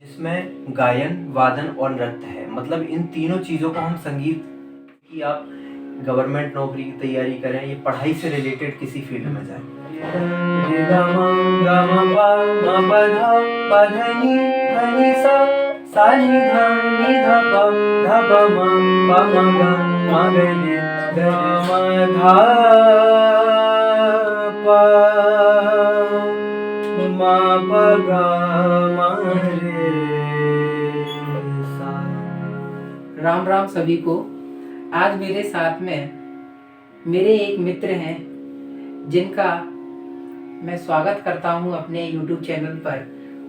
इसमें गायन, वादन और नृत्य है। मतलब इन तीनों चीज़ों को हम संगीत की आप गवर्नमेंट नौकरी की तैयारी करें, ये पढ़ाई से रिलेटेड किसी फील्ड में जाए। रे ग म ग म प ध नि सा नि ध नि ध प म ग ग रे ग म ध प म प ग म रे सा। राम राम सभी को। आज मेरे साथ में मेरे एक मित्र हैं जिनका मैं स्वागत करता हूं अपने YouTube चैनल पर,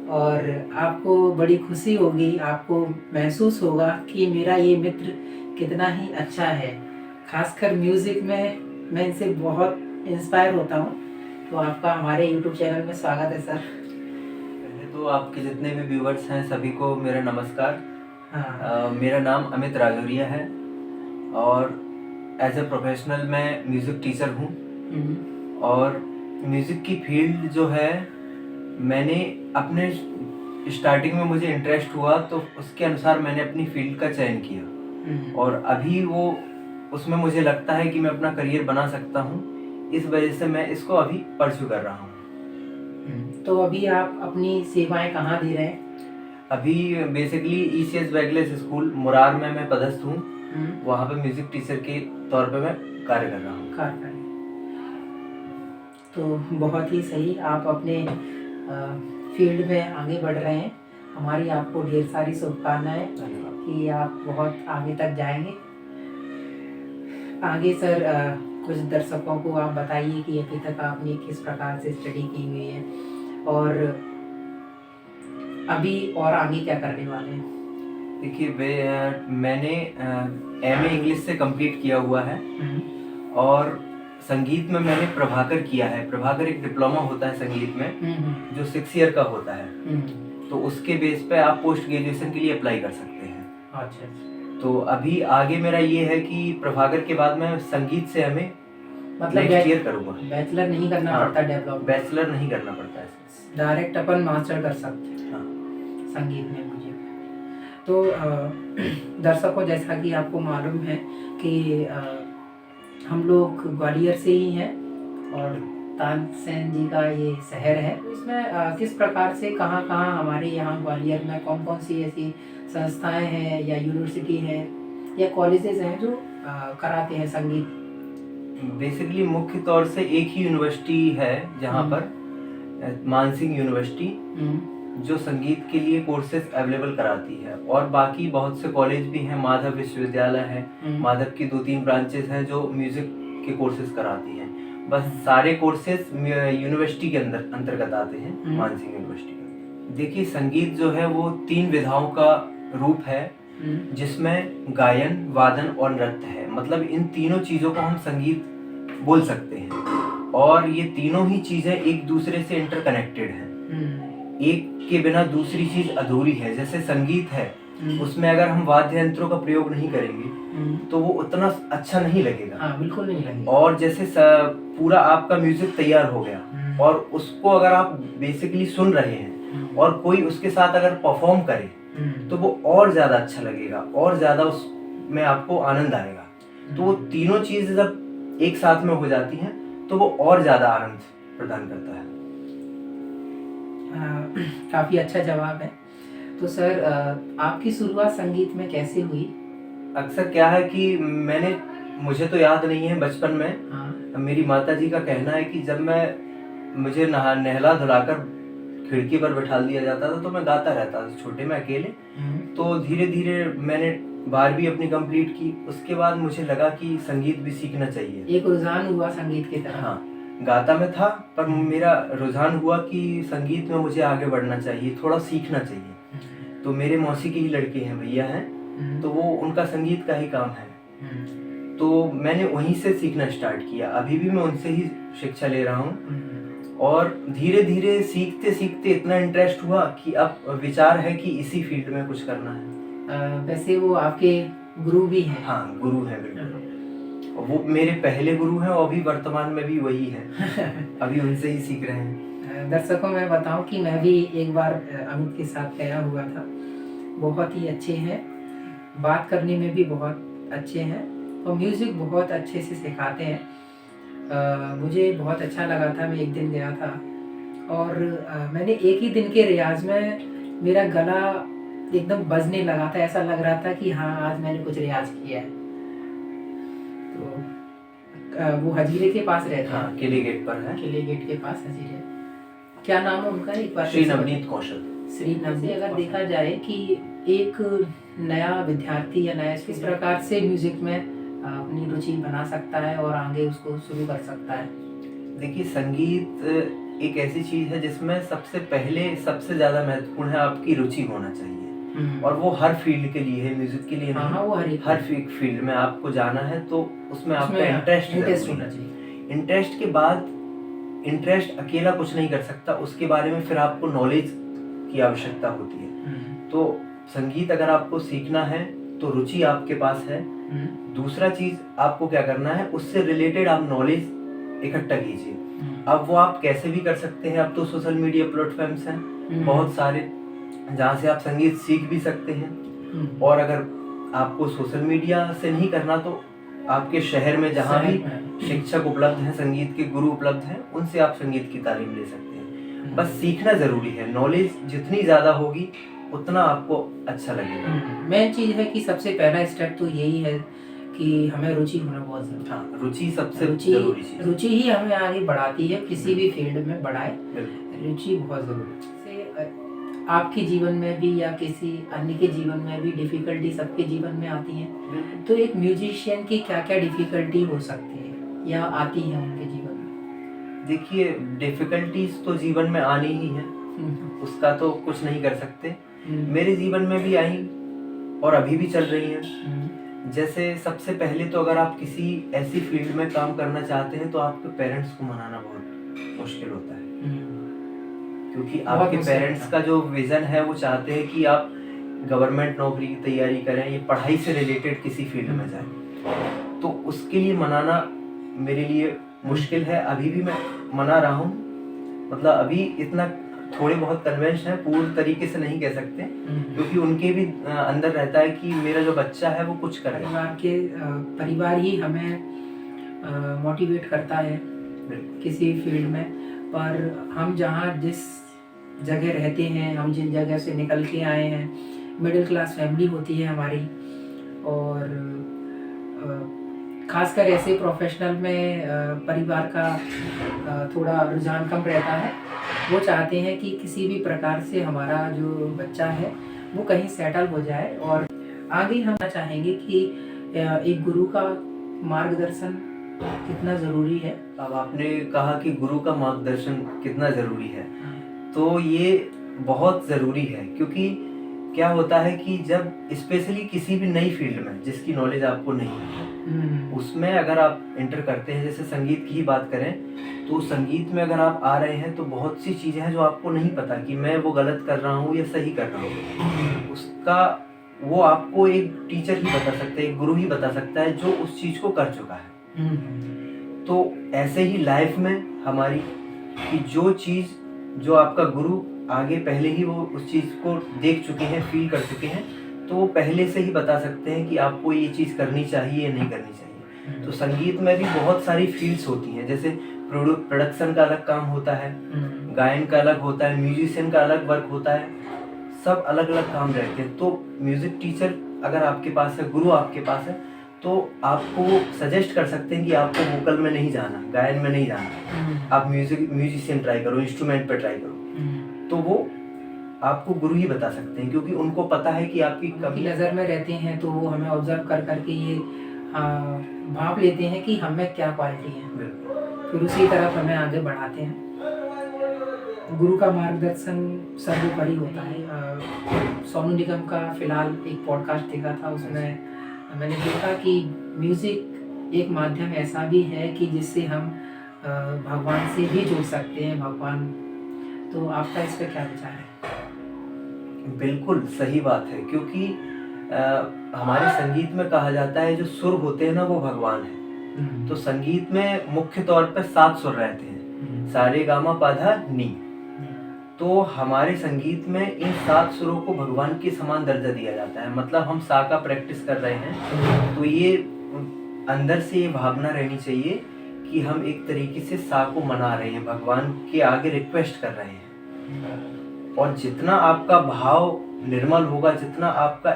और आपको बड़ी खुशी होगी, आपको महसूस होगा कि मेरा ये मित्र कितना ही अच्छा है। खासकर म्यूज़िक में मैं इनसे बहुत इंस्पायर होता हूं। तो आपका हमारे YouTube चैनल में स्वागत है सर। पहले तो आपके जितने भी व्यूवर्स हैं सभी को मेरा नमस्कार। हाँ। मेरा नाम अमित राजौरिया है और एज ए प्रोफेशनल मैं म्यूज़िक टीचर हूँ। और म्यूज़िक की फील्ड जो है, मैंने अपने स्टार्टिंग में मुझे इंटरेस्ट हुआ तो उसके अनुसार मैंने अपनी फील्ड का चयन किया और अभी वो उसमें मुझे लगता है कि मैं अपना करियर बना सकता हूँ। इस वजह से मैं इसको अभी परस्यू कर रहा हूँ। तो अभी आप अपनी सेवाएं कहाँ दे रहे हैं? अभी basically ECS bagless school Murar में मैं पदस्थ हूँ। वहाँ पे म्यूजिक टीचर के तौर पे मैं कार्य कर रहा हूँ। तो बहुत ही सही, आप अपने फील्ड में आगे बढ़ रहे हैं। हमारी आपको ढेर सारी शुभकामनाएं कि आप बहुत आगे तक जाएंगे। आगे सर कुछ दर्शकों को आप बताइए कि अभी तक आपने किस प्रकार से स्टडी की हुई है और अभी और आगे क्या करने वाले हैं। देखिए, मैंने MA इंग्लिश से कंप्लीट किया हुआ है और संगीत में मैंने प्रभाकर किया है। प्रभाकर एक डिप्लोमा होता है संगीत में जो 6 ईयर का होता है। तो उसके बेस पे आप पोस्ट ग्रेजुएशन के लिए अप्लाई कर सकते हैं। अच्छा। तो अभी आगे मेरा ये है कि प्रभाकर के बाद मैं संगीत से हमें मतलब नेक्स्ट ईयर करूँगा। बैचलर नहीं करना पड़ता, डेवलप बैचलर नहीं करना पड़ता है, डायरेक्ट अपन मास्टर कर सकते हैं। हाँ। संगीत में मुझे तो दर्शकों, जैसा कि आपको मालूम है कि हम लोग ग्वालियर से ही हैं और तानसेन जी का ये शहर है। तो इसमें किस प्रकार से कहाँ कहाँ हमारे यहाँ ग्वालियर में कौन कौन सी ऐसी संस्थाएं हैं या यूनिवर्सिटी है या कॉलेजेस हैं जो कराते हैं संगीत। बेसिकली मुख्य तौर से एक ही यूनिवर्सिटी है जहाँ पर मानसिंह यूनिवर्सिटी जो संगीत के लिए कोर्सेज अवेलेबल कराती है, और बाकी बहुत से कॉलेज भी हैं। माधव विश्वविद्यालय है, माधव की 2-3 ब्रांचेस हैं जो म्यूजिक के कोर्सेज कराती हैं। बस सारे कोर्सेज यूनिवर्सिटी के अंतर्गत आते हैं, मानसिंह यूनिवर्सिटी के। देखिए, संगीत जो है वो 3 विधाओं का रूप है जिसमें गायन, वादन और नृत्य है। मतलब इन तीनों चीज़ों को हम संगीत बोल सकते हैं और ये तीनों ही चीज़ें एक दूसरे से इंटरकनेक्टेड हैं। एक के बिना दूसरी चीज अधूरी है। जैसे संगीत है, उसमें अगर हम वाद्य यंत्रों का प्रयोग नहीं करेंगे तो वो उतना अच्छा नहीं लगेगा। हाँ, बिल्कुल नहीं लगेगा। और जैसे पूरा आपका म्यूजिक तैयार हो गया और उसको अगर आप बेसिकली सुन रहे हैं और कोई उसके साथ अगर परफॉर्म करे तो वो और ज्यादा अच्छा लगेगा और ज्यादा उसमें आपको आनंद आएगा। तो वो तीनों चीज जब एक साथ में हो जाती हैं तो वो और ज्यादा आनंद प्रदान करता है। काफ़ी अच्छा जवाब है। तो सर आपकी शुरुआत संगीत में कैसे हुई? अक्सर क्या है कि मुझे तो याद नहीं है, बचपन में मेरी माताजी का कहना है कि जब मुझे नहला धुलाकर खिड़की पर बैठा दिया जाता था तो मैं गाता रहता था छोटे में अकेले। तो धीरे धीरे मैंने 12वीं अपनी कंप्लीट की। उसके बाद मुझे लगा कि संगीत भी सीखना चाहिए। एक रुझान हुआ संगीत की तरफ। हाँ, गाता मैं था पर मेरा रुझान हुआ कि संगीत में मुझे आगे बढ़ना चाहिए, थोड़ा सीखना चाहिए। तो मेरे मौसी के ही लड़के हैं, भैया हैं, तो वो उनका संगीत का ही काम है। तो मैंने वहीं से सीखना स्टार्ट किया। अभी भी मैं उनसे ही शिक्षा ले रहा हूँ और धीरे धीरे सीखते सीखते इतना इंटरेस्ट हुआ कि अब विचार है कि इसी फील्ड में कुछ करना है। वैसे वो आपके गुरु भी हैं? हाँ, गुरु हैं बिल्कुल। वो मेरे पहले गुरु हैं और अभी वर्तमान में भी वही है। अभी उनसे ही सीख रहे हैं। दर्शकों मैं बताऊं कि मैं भी एक बार अमित के साथ गया हुआ था। बहुत ही अच्छे हैं, बात करने में भी बहुत अच्छे हैं और म्यूज़िक बहुत अच्छे से सिखाते हैं। मुझे बहुत अच्छा लगा था, मैं एक दिन गया था और मैंने एक ही दिन के रियाज में मेरा गला एकदम बजने लगा था। ऐसा लग रहा था कि हाँ आज मैंने कुछ रियाज किया है। तो वो हजीरे के पास रहते हैं। हाँ, किले गेट पर है। किले गेट के पास हजीरे। क्या नाम है उनका, एक बार श्री नवनीत कौशल। श्री नवनीत। अगर देखा जाए कि एक नया विद्यार्थी या नया किस प्रकार से म्यूजिक में अपनी रुचि बना सकता है और आगे उसको शुरू कर सकता है। देखिए, संगीत एक ऐसी चीज है जिसमें सबसे पहले सबसे ज्यादा महत्वपूर्ण है आपकी रुचि होना चाहिए। और वो हर फील्ड के लिए है, म्यूजिक के लिए नहीं। वो हर फील्ड में आपको जाना है तो उसमें आपका इंटरेस्ट होना चाहिए। इंटरेस्ट के बाद, इंटरेस्ट अकेला कुछ नहीं कर सकता, उसके बारे में फिर आपको नॉलेज की आवश्यकता होती है। तो संगीत अगर आपको सीखना है तो रुचि आपके पास है। दूसरा चीज आपको क्या करना है, उससे रिलेटेड आप नॉलेज इकट्ठा कीजिए। अब वो आप कैसे भी कर सकते हैं। अब तो सोशल मीडिया प्लेटफॉर्म्स हैं बहुत सारे, जहाँ से आप संगीत सीख भी सकते हैं। और अगर आपको सोशल मीडिया से नहीं करना तो आपके शहर में जहाँ भी शिक्षक उपलब्ध हैं, संगीत के गुरु उपलब्ध हैं, उनसे आप संगीत की तालीम ले सकते हैं। बस सीखना जरूरी है। नॉलेज जितनी ज्यादा होगी उतना आपको अच्छा लगेगा। मेन चीज है कि सबसे पहला स्टेप तो यही है कि हमें रुचि होना बहुत जरूरी है। हाँ, रुचि सबसे जरूरी चीज। रुचि ही हमें आगे बढ़ाती है, किसी भी फील्ड में बढ़ाए, रुचि बहुत जरूरी है। आपके जीवन में भी या किसी अन्य के जीवन में भी डिफिकल्टी सबके जीवन में आती है। तो एक म्यूजिशियन की क्या क्या डिफिकल्टी हो सकती है या आती है उनके जीवन में? देखिए, डिफिकल्टीज तो जीवन में आनी ही है, उसका तो कुछ नहीं कर सकते। मेरे जीवन में भी आई और अभी भी चल रही हैं। जैसे सबसे पहले तो अगर आप किसी ऐसी फील्ड में काम करना चाहते हैं तो आपके पेरेंट्स को मनाना बहुत मुश्किल होता है, क्योंकि आपके पेरेंट्स का जो विजन है वो चाहते हैं कि आप गवर्नमेंट नौकरी की तैयारी करें, ये पढ़ाई से रिलेटेड किसी फील्ड में जाएं। तो उसके लिए मनाना मेरे लिए मुश्किल है। अभी भी मैं मना रहा हूँ, मतलब अभी इतना थोड़े बहुत कन्वेंस है, पूर्ण तरीके से नहीं कह सकते, क्योंकि उनके भी अंदर रहता है कि मेरा जो बच्चा है वो कुछ करे। परिवार ही हमें मोटिवेट करता है किसी फील्ड में। पर हम जहाँ जिस जगह रहते हैं, हम जिन जगह से निकल के आए हैं, मिडिल क्लास फैमिली होती है हमारी, और खासकर ऐसे प्रोफेशनल में परिवार का थोड़ा रुझान कम रहता है। वो चाहते हैं कि किसी भी प्रकार से हमारा जो बच्चा है वो कहीं सेटल हो जाए। और आगे हम चाहेंगे कि एक गुरु का मार्गदर्शन कितना ज़रूरी है। अब आपने कहा कि गुरु का मार्गदर्शन कितना ज़रूरी है, तो ये बहुत ज़रूरी है। क्योंकि क्या होता है कि जब स्पेशली किसी भी नई फील्ड में जिसकी नॉलेज आपको नहीं है, उसमें अगर आप एंटर करते हैं, जैसे संगीत की ही बात करें, तो संगीत में अगर आप आ रहे हैं तो बहुत सी चीज़ें हैं जो आपको नहीं पता कि मैं वो गलत कर रहा हूँ या सही कर रहा हूँ। उसका वो आपको एक टीचर ही बता सकता है, एक गुरु ही बता सकता है जो उस चीज़ को कर चुका है। तो ऐसे ही लाइफ में हमारी कि जो चीज़ जो आपका गुरु आगे पहले ही वो उस चीज़ को देख चुके हैं, फील कर चुके हैं, तो वो पहले से ही बता सकते हैं कि आपको ये चीज़ करनी चाहिए या नहीं करनी चाहिए। तो संगीत में भी बहुत सारी फील्ड्स होती हैं, जैसे प्रोडक्शन का अलग काम होता है, गायन का अलग होता है, म्यूजिशियन का अलग वर्क होता है, सब अलग अलग काम रहते हैं। तो म्यूजिक टीचर अगर आपके पास है, गुरु आपके पास है, तो आपको सजेस्ट कर सकते हैं कि आपको वोकल में नहीं जाना, गायन में नहीं जाना, आप म्यूजिशियन ट्राई करो, इंस्ट्रूमेंट पे ट्राई करो। तो वो आपको गुरु ही बता सकते हैं, क्योंकि उनको पता है कि आपकी कमी नज़र में रहते हैं, तो वो हमें ऑब्जर्व कर करके ये भाप लेते हैं कि हमें क्या क्वालिटी है, फिर उसी तरफ हमें आगे बढ़ाते हैं। गुरु का मार्गदर्शन सर्वोपरि होता है। सोनू निगम का फिलहाल एक पॉडकास्ट देखा था, उसमें मैंने देखा कि म्यूज़िक एक माध्यम ऐसा भी है कि जिससे हम भगवान से भी जुड़ सकते हैं। भगवान, तो आपका इस पर क्या विचार है? बिल्कुल सही बात है, क्योंकि हमारे संगीत में कहा जाता है जो सुर होते हैं ना वो भगवान है। तो संगीत में मुख्य तौर पर 7 सुर रहते हैं, सा रे गा मा पा धा नी। तो हमारे संगीत में इन 7 सुरों को भगवान के समान दर्जा दिया जाता है। मतलब हम सा का प्रैक्टिस कर रहे हैं तो ये अंदर से ये भावना रहनी चाहिए कि हम एक तरीके से सा को मना रहे हैं, भगवान के आगे रिक्वेस्ट कर रहे हैं। और जितना आपका भाव निर्मल होगा, जितना आपका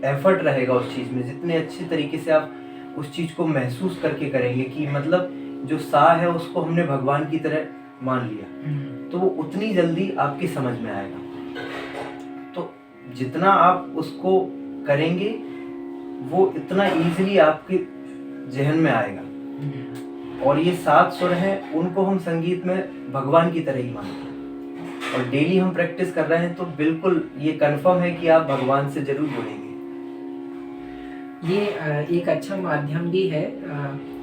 एफर्ट रहेगा उस चीज में, जितने अच्छे तरीके से आप उस चीज को महसूस करके करेंगे कि मतलब जो सा है उसको हमने भगवान की तरह मान लिया, तो वो उतनी जल्दी आपकी समझ में आएगा। तो जितना आप उसको करेंगे वो इतना इजीली आपके जहन में आएगा। और ये 7 सुर हैं, उनको हम संगीत में भगवान की तरह ही मानते हैं। और डेली हम प्रैक्टिस कर रहे हैं तो बिल्कुल ये कंफर्म है कि आप भगवान से जरूर जुड़ेंगे। ये एक अच्छा माध्यम भी है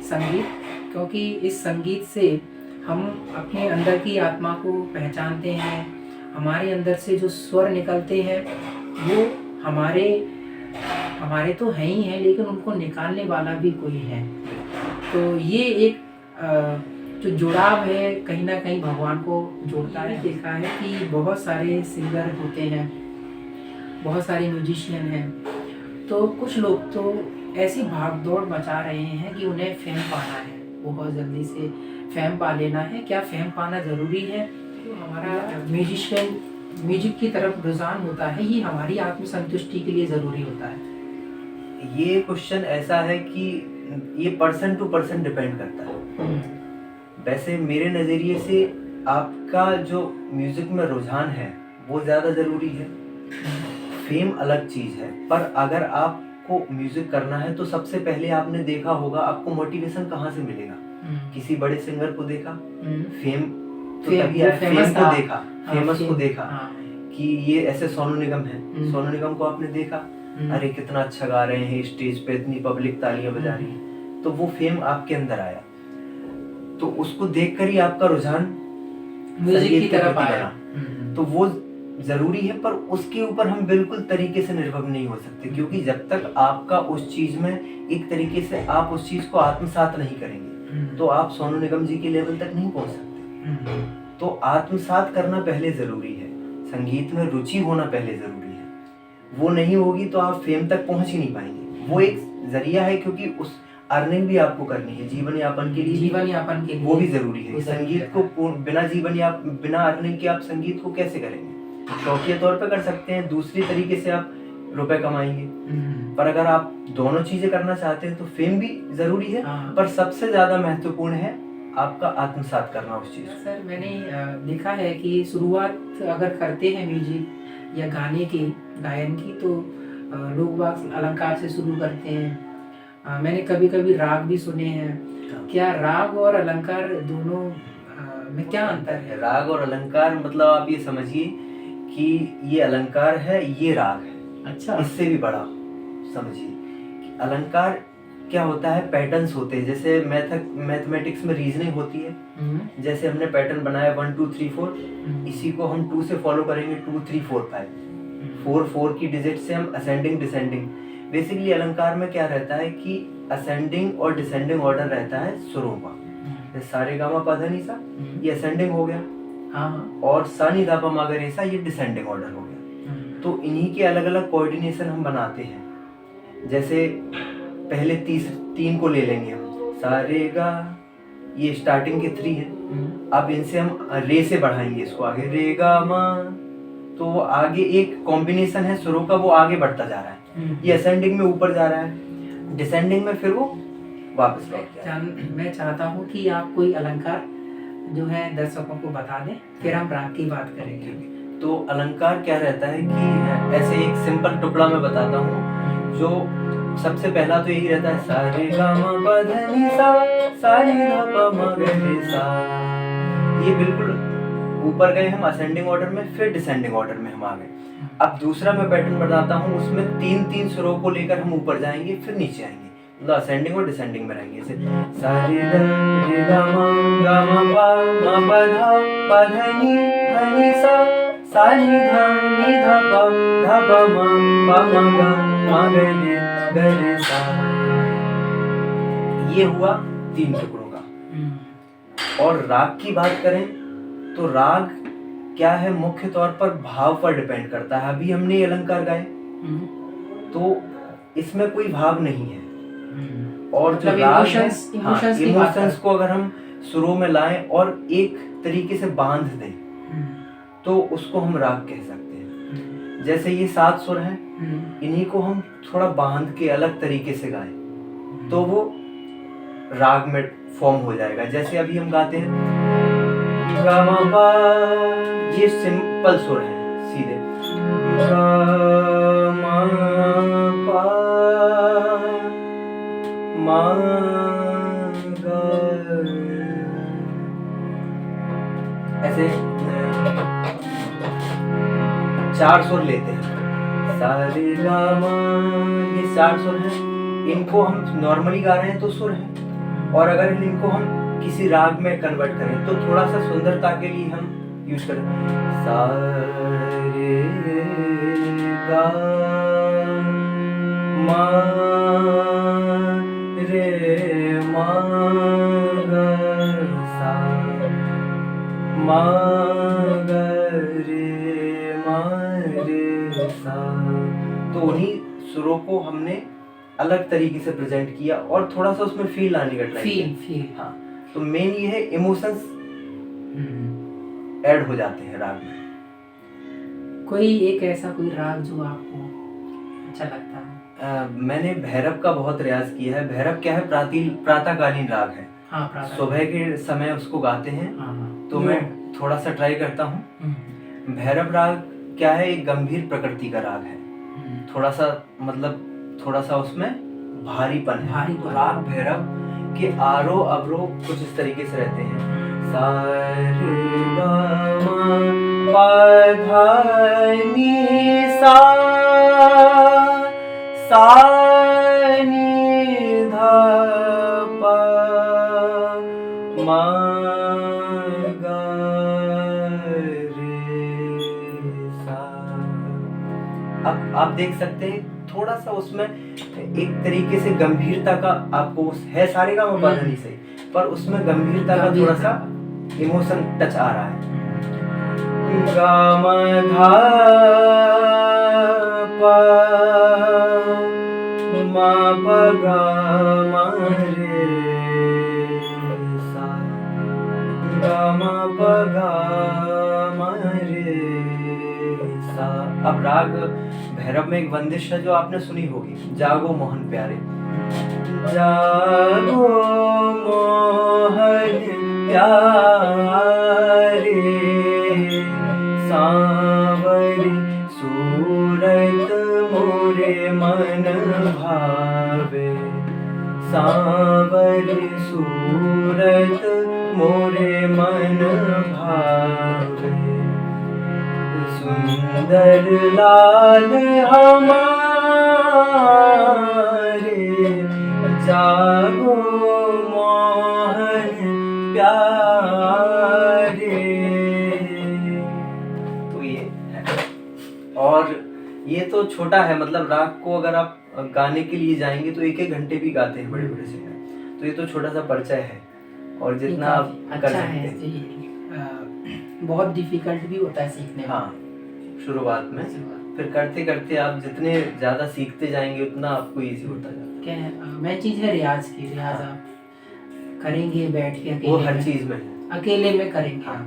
संगीत, क्योंकि इस संगीत से हम अपने अंदर की आत्मा को पहचानते हैं। हमारे अंदर से जो स्वर निकलते हैं वो हमारे तो हैं ही हैं, लेकिन उनको निकालने वाला भी कोई है। तो ये एक जो जुड़ाव है कहीं ना कहीं भगवान को जोड़ता है। देखा है कि बहुत सारे सिंगर होते हैं, बहुत सारे म्यूजिशियन हैं, तो कुछ लोग तो ऐसी भाग दौड़ मचा रहे हैं कि उन्हें फेम पाना है, बहुत जल्दी से फेम पा लेना है। क्या फेम पाना ज़रूरी है? तो हमारा म्यूजिक की तरफ रुझान होता है, ये हमारी आत्मसंतुष्टि के लिए ज़रूरी होता है। ये क्वेश्चन ऐसा है कि ये पर्सन टू पर्सन डिपेंड करता है। वैसे मेरे नज़रिए से आपका जो म्यूजिक में रुझान है वो ज़्यादा ज़रूरी है। फेम अलग चीज़ है, पर अगर आपको म्यूजिक करना है तो सबसे पहले आपने देखा होगा आपको मोटिवेशन कहाँ से मिलेगा। किसी बड़े सिंगर को देखा, फेम तो तभी आया, फेमस को देखा कि ये ऐसे सोनू निगम है, सोनू निगम को आपने देखा, अरे कितना अच्छा गा रहे हैं, स्टेज पे इतनी पब्लिक तालियां बजा रही है, तो वो फेम आपके अंदर आया, तो उसको देखकर ही आपका रुझान म्यूजिक की तरफ आया। तो वो जरूरी है, पर उसके ऊपर हम बिल्कुल तरीके से निर्भर नहीं हो सकते, क्योंकि जब तक आपका उस चीज में एक तरीके से आप उस चीज को आत्मसात नहीं करेंगे तो आप सोनू निगम जी के लेवल तक नहीं पहुंच सकते। तो आत्मसात करना पहले जरूरी है, संगीत में रुचि होना पहले जरूरी है। वो नहीं होगी तो आप फेम तक पहुंच ही नहीं पाएंगे। वो एक जरिया है, क्योंकि उस अर्निंग भी आपको करनी है, जीवन यापन के लिए वो भी जरूरी है। संगीत को बिना अर्निंग के आप संगीत को कैसे करेंगे? शौकिया तौर पे कर सकते हैं, दूसरी तरीके से आप रुपए कमाएंगे, पर अगर आप दोनों चीजें करना चाहते हैं तो फेम भी जरूरी है, पर सबसे ज्यादा महत्वपूर्ण है आपका आत्मसात करना उस चीज। सर मैंने देखा है कि शुरुआत अगर करते हैं म्यूजिक या गाने की, गायन की, तो लोग बाग अलंकार से शुरू करते हैं। मैंने कभी कभी राग भी सुने हैं। क्या राग और अलंकार दोनों में क्या अंतर है? राग और अलंकार मतलब आप ये समझिए कि ये अलंकार है, ये राग है। अच्छा, इससे भी बड़ा समझिए, अलंकार क्या होता है, पैटर्न्स होते हैं। जैसे मैथमेटिक्स में रीजनिंग होती है, जैसे हमने पैटर्न बनाया 1 2 3 4, इसी को हम 2 से फॉलो करेंगे, 2 3 4 5 4 की डिजिट से हम असेंडिंग डिसेंडिंग। बेसिकली अलंकार में क्या रहता है कि असेंडिंग और डिसेंडिंग ऑर्डर रहता है सुरों का। जैसे सारे गामा पा धा नी सा, ये असेंडिंग हो गया, और सा नी धा पा मा गा रे सा, ये डिसेंडिंग ऑर्डर हो गया। तो इन्हीं के अलग अलग कोऑर्डिनेशन हम बनाते हैं। जैसे पहले 3 को ले लेंगे हम, सा रे गा, ये स्टार्टिंग के 3 है। अब इनसे हम रे से बढ़ाएंगे इसको आगे, रे गा मा, तो वो आगे एक कॉम्बिनेशन है सुरों का, वो आगे बढ़ता जा रहा है। ये असेंडिंग में ऊपर जा रहा है, डिसेंडिंग में फिर वो वापस लौट जाए। मैं चाहता हूँ कि आप कोई अलंकार जो है दर्शकों को बता दें, फिर हम राग की बात करेंगे। तो अलंकार क्या रहता है कि ऐसे एक सिंपल टुकड़ा मैं बताता हूँ। जो सबसे पहला तो यही रहता है, सा रे गा मा पा धा नी सा, सा नी धा पा मा गा रे सा। ये बिल्कुल ऊपर गए हम असेंडिंग ऑर्डर में, फिर डिसेंडिंग ऑर्डर में हम आ गए। अब दूसरा मैं पैटर्न बताता हूँ, उसमें 3 सुरों को लेकर हम ऊपर जाएंगे, फिर नीचे आएंगे, मतलब असेंडिंग और डिसेंडिंग में रहेंगे। जैसे सा रे गा मा पा धा नी सा नी धा पा मा गा रे सा। ये हुआ 3 टुकड़ों का। और राग की बात करें तो राग क्या है, मुख्य तौर पर भाव पर डिपेंड करता है। अभी हमने ये अलंकार गाए तो इसमें कोई भाव नहीं है, और जो मतलब राग है, इमोशंस की बात इमोशंस को अगर हम सुरों में लाएं और एक तरीके से बांध दें तो उसको हम राग कह सकते हैं। जैसे ये 7 सुर हैं, इन्हीं को हम थोड़ा बांध के अलग तरीके से गाएं तो वो राग में फॉर्म हो जाएगा। जैसे अभी हम गाते हैं गा मा पा, ये सिंपल सुर है सीधे, गा मा पा मा गा, ऐसे 4 सुर लेते हैं, सा रे गा मा, ये 4 सुर हैं। इनको हम नॉर्मली गा रहे हैं तो सुर हैं, और अगर इनको हम किसी राग में कन्वर्ट करें तो थोड़ा सा सुंदरता के लिए हम यूज करें, सा रे गा मा रे मा गा सा मा गा रे मा रे सा। तो उन्हीं सुरों को हमने अलग तरीके से प्रेजेंट किया और थोड़ा सा उसमें फील लाने का ट्राई किया। हाँ, तो मेन ये है इमोशंस ऐड हो जाते हैं राग में। कोई एक ऐसा कोई राग जो आपको अच्छा लगता है? मैंने भैरव का बहुत रियाज किया है। भैरव क्या है, प्रातःकालीन राग है। हाँ, सुबह के समय उसको गाते हैं। तो मैं थोड़ा सा ट्राई करता हूँ। भैरव राग क्या है, एक गंभीर प्रकृति का राग है। थोड़ा सा मतलब थोड़ा सा उसमें भारीपन है। तो राग भैरव के आरो अवरो कुछ इस तरीके से रहते हैं, सा रे गा मा पा धा नी सा, सा नी धा पा मा गा रे सा। अब आप देख सकते हैं थोड़ा सा उसमें एक तरीके से गंभीरता का आपको है, सारे का पा नहीं सही, पर उसमें गंभीरता का थोड़ा सा इमोशन टच आ रहा है। गा मा धा पा मा पा गा मा रे सा, गा मा पा गा मा रे सा। अब राग भैरव में एक बंदिश है जो आपने सुनी होगी, जागो मोहन प्यारे, जागो मोहन प्यारे, सांवरी सूरत मोरे मन भावे, सांवरी सूरत मोरे मन भावे, सुंदर लाल हमारे, जागो मोहन प्यारे। तो ये है, और ये तो छोटा है, मतलब राग को अगर आप गाने के लिए जाएंगे तो 1-1 घंटे भी गाते हैं बड़े बड़े सिंगर। तो ये तो छोटा सा परिचय है, और जितना आप कर सकते हैं। बहुत डिफिकल्ट भी होता है सीखने में। हाँ, शुरुआत में, फिर करते करते आप जितने ज्यादा सीखते जाएंगे उतना आपको इजी होता जाता है। क्या मेन चीज है रियाज की, रियाज आप करेंगे बैठ के अकेले, वो हर चीज में अकेले में करेंगे। हाँ,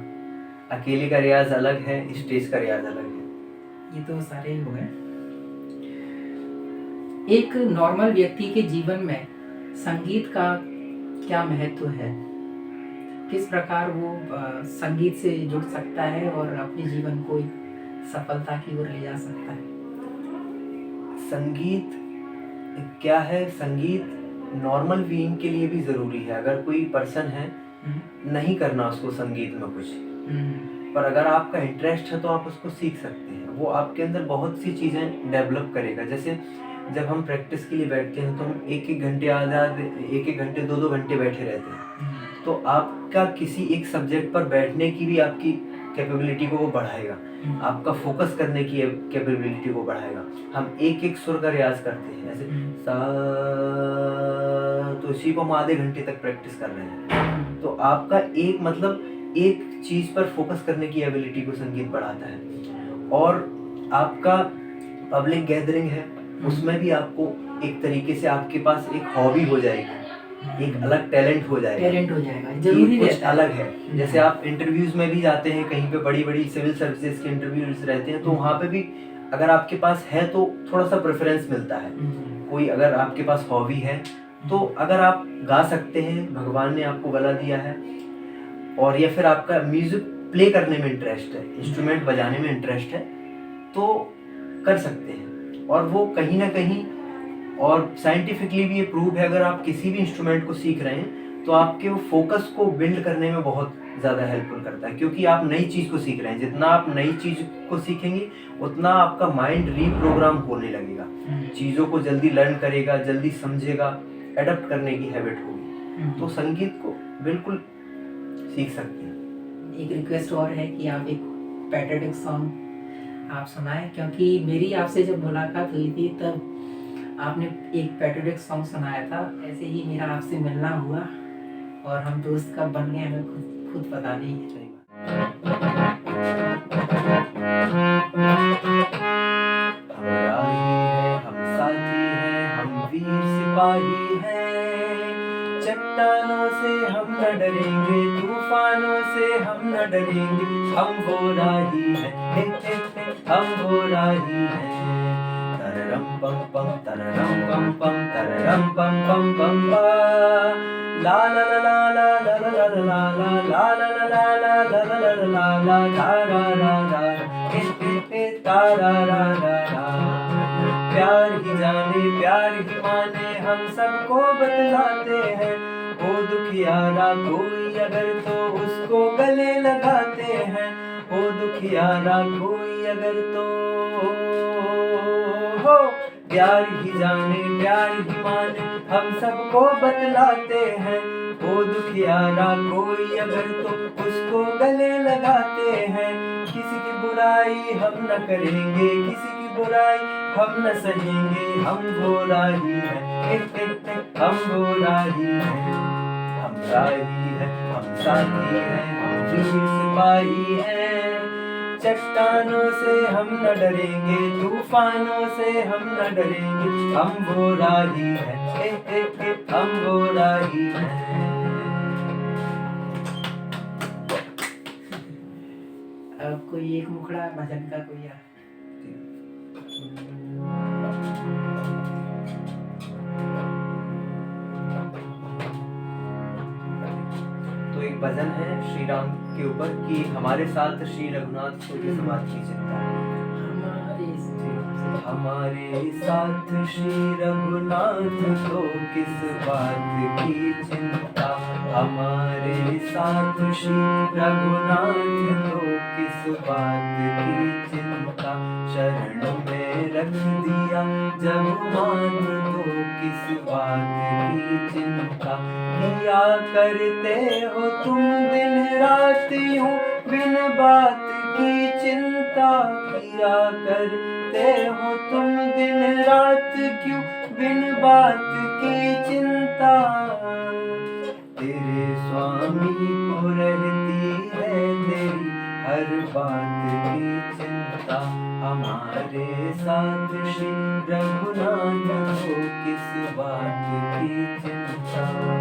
अकेले का रियाज अलग है, स्टेज का रियाज अलग है। ये तो सारे ही हो गए। एक नॉर्मल व्यक्ति के जीवन में संगीत का क्या महत्व है? किस प्रकार वो संगीत से जुड़ सकता है और अपने जीवन को सफलता की ओर ले जा सकता है? संगीत क्या है, संगीत नॉर्मल बीइंग के लिए भी जरूरी है। अगर कोई पर्सन है नहीं करना उसको संगीत में कुछ, पर अगर आपका इंटरेस्ट है तो आप उसको सीख सकते हैं। वो आपके अंदर बहुत सी चीजें डेवलप करेगा। जैसे जब हम प्रैक्टिस के लिए बैठते हैं तो हम 1-1 घंटे, आधा 1-1 घंटे, 2-2 घंटे बैठे रहते हैं। तो आपका किसी एक सब्जेक्ट पर बैठने की भी आपकी कैपेबिलिटी को वो बढ़ाएगा, आपका फोकस करने की कैपेबिलिटी को बढ़ाएगा। हम 1-1 सुर का रियाज करते हैं, ऐसे सा, तो इसी को हम आधे घंटे तक प्रैक्टिस कर रहे हैं। तो आपका एक मतलब एक चीज पर फोकस करने की एबिलिटी को संगीत बढ़ाता है। और आपका पब्लिक गैदरिंग है, उसमें भी आपको एक तरीके से आपके पास एक हॉबी हो जाएगी, एक अलग टैलेंट हो जाएगा, जरूरी कुछ रहता है। अलग है। जैसे आप इंटरव्यूज में भी जाते हैं, कहीं पे बड़ी बड़ी सिविल सर्विसेज के इंटरव्यूज रहते हैं, तो वहाँ पे भी अगर आपके पास है तो थोड़ा सा प्रेफरेंस मिलता है। कोई अगर आपके पास हॉबी है तो अगर आप गा सकते हैं, भगवान ने आपको गला दिया है, और या फिर आपका म्यूजिक प्ले करने में इंटरेस्ट है, इंस्ट्रूमेंट बजाने में इंटरेस्ट है, तो कर सकते हैं। और वो कहीं ना कहीं, और साइंटिफिकली भी ये प्रूव है, अगर आप किसी भी इंस्ट्रूमेंट को सीख रहे हैं तो आपके वो फोकस को बिल्ड करने में बहुत ज़्यादा हेल्पफुल करता है, क्योंकि आप नई चीज़ को सीख रहे हैं। जितना आप नई चीज़ को सीखेंगे उतना आपका माइंड रीप्रोग्राम होने लगेगा, चीज़ों को जल्दी लर्न करेगा, जल्दी समझेगा, एडप्ट करने की हैबिट होगी। तो संगीत को बिल्कुल सीख सकते हैं। एक रिक्वेस्ट और है कि आप एक पैट्रियोटिक सॉन्ग आप सुनाएं, क्योंकि मेरी आपसे जब मुलाकात हुई थी तब आपने एक पैट्रियोटिक सॉन्ग सुनाया था। ऐसे ही मेरा आपसे मिलना हुआ और हम दोस्त कब बन गए हमें खुद पता नहीं है। हम साथी हैं, हम वीर सिपाही हैं, चट्टानों से हम न डरेंगे, तूफानों से हम न डरेंगे, हम वो राही हैं, हे हे हे, हम वो राही हैं। तररम पम पम तररम पम पम तररम पम पम पम पा, ला ला ला ला ला ला ला ला ला ला ला ला ला ला ला ला ला ला ला रा रा रा, हे हे हे, ता रा रा रा रा। प्यार ही जाने प्यार ही माने हम सबको बतलाते हैं, ओ दुखियारा कोई अगर तो उसको गले लगाते हैं, ओ दुखियारा कोई अगर तो हो। प्यार ही जाने प्यार ही माने हम सबको बतलाते हैं, ओ दुखियारा कोई अगर तो उसको गले लगाते हैं। किसी की बुराई हम न करेंगे, किसी की बुराई हम न सहेंगे, हम वो राही हैं, हम वो राही हैं, हम राही हैं, हम साथी हैं, हम वीर सिपाही हैं। चट्टानों से हम न डरेंगे, तूफानों से हम न डरेंगे, हम वो राही हैं, हम वो राही हैं। अब कोई एक मुखड़ा भजन का कोई तो एक भजन है श्री राम के ऊपर कि हमारे साथ श्री रघुनाथ को किस बात की चिंता, हमारे साथ श्री रघुनाथ को किस बात की चिंता, हमारे साथ श्री रघुनाथ को किस बात की चिंता, शरण में रख दिया जब मान तो किस बात की चिंता, किया करते हो तुम दिन रात यूं बिन बात की चिंता, किया करते हो तुम दिन रात क्यों बिन बात की चिंता, तेरे स्वामी को रहती है तेरी हर बात की चिंता, हमारे साथ श्री रघुनाथ को किस बात की चिंता।